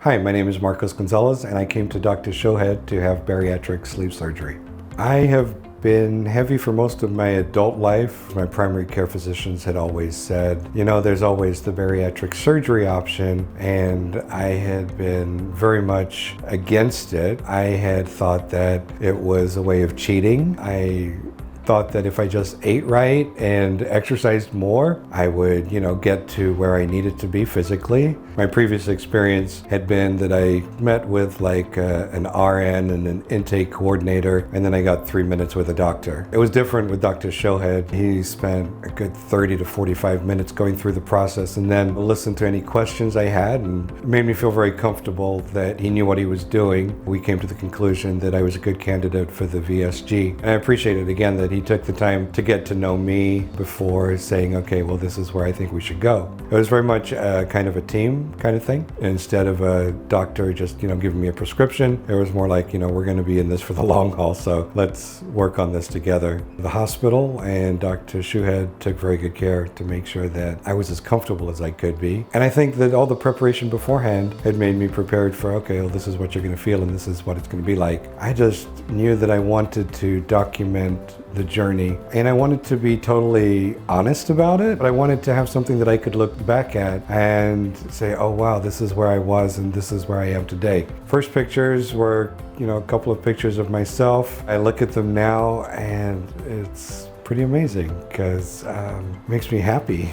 Hi, my name is Marcos Gonzalez, and I came to Dr. Shouhed to have bariatric sleeve surgery. I have been heavy for most of my adult life. My primary care physicians had always said, you know, there's always the bariatric surgery option, and I had been very much against it. I had thought that it was a way of cheating. I thought that if I just ate right and exercised more, I would, get to where I needed to be physically. My previous experience had been that I met with an RN and an intake coordinator, and then I got 3 minutes with a doctor. It was different with Dr. Shouhed. He spent a good 30 to 45 minutes going through the process and then listened to any questions I had, and it made me feel very comfortable that he knew what he was doing. We came to the conclusion that I was a good candidate for the VSG. And I appreciate it again that he took the time to get to know me before saying, okay, well, this is where I think we should go. It was very much kind of a team kind of thing. Instead of a doctor just, giving me a prescription, it was more like, we're going to be in this for the long haul, so let's work on this together. The hospital and Dr. Shouhed took very good care to make sure that I was as comfortable as I could be. And I think that all the preparation beforehand had made me prepared for, okay, well, this is what you're going to feel and this is what it's going to be like. I just knew that I wanted to document the journey, and I wanted to be totally honest about it, but I wanted to have something that I could look back at and say, oh wow, this is where I was and this is where I am today. First pictures were, a couple of pictures of myself. I look at them now and it's pretty amazing because it makes me happy.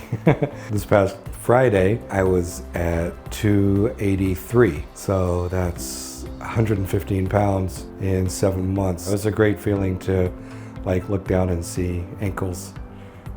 This past Friday, I was at 283, so that's 115 pounds in 7 months. It was a great feeling to look down and see ankles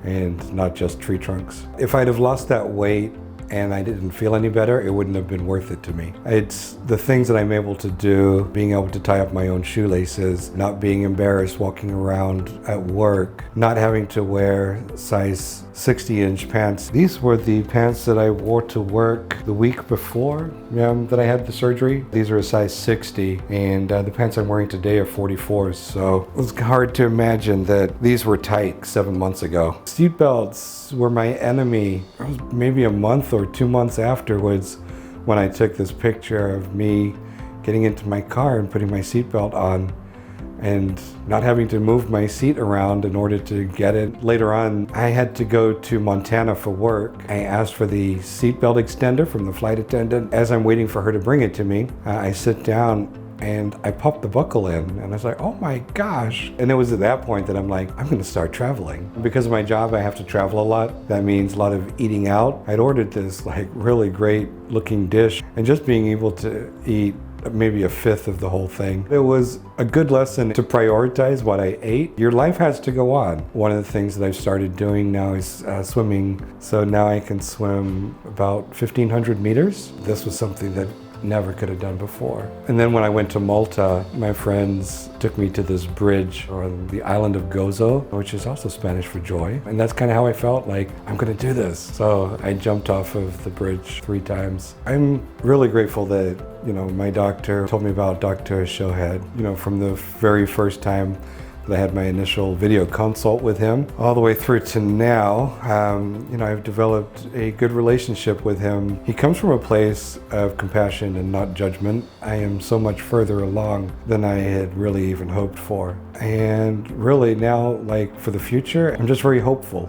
and not just tree trunks. If I'd have lost that weight and I didn't feel any better, it wouldn't have been worth it to me. It's the things that I'm able to do, being able to tie up my own shoelaces, not being embarrassed walking around at work, not having to wear size 60-inch pants. These were the pants that I wore to work the week before that I had the surgery. These are a size 60, and the pants I'm wearing today are 44s, so it was hard to imagine that these were tight 7 months ago. Seat belts were my enemy. It was maybe a month or 2 months afterwards when I took this picture of me getting into my car and putting my seatbelt on and not having to move my seat around in order to get it. Later on, I had to go to Montana for work. I asked for the seatbelt extender from the flight attendant. As I'm waiting for her to bring it to me, I sit down and I popped the buckle in, and I was like, oh my gosh. And it was at that point that I'm like, I'm gonna start traveling. Because of my job, I have to travel a lot. That means a lot of eating out. I'd ordered this really great looking dish, and just being able to eat maybe a fifth of the whole thing. It was a good lesson to prioritize what I ate. Your life has to go on. One of the things that I've started doing now is swimming. So now I can swim about 1,500 meters. This was something that never could have done before. And then when I went to Malta, my friends took me to this bridge on the island of Gozo, which is also Spanish for joy. And that's kind of how I felt like, I'm gonna do this. So I jumped off of the bridge 3 times. I'm really grateful that, my doctor told me about Dr. Shouhed, from the very first time I had my initial video consult with him, all the way through to now. I've developed a good relationship with him. He comes from a place of compassion and not judgment. I am so much further along than I had really even hoped for. And really now, for the future, I'm just very hopeful.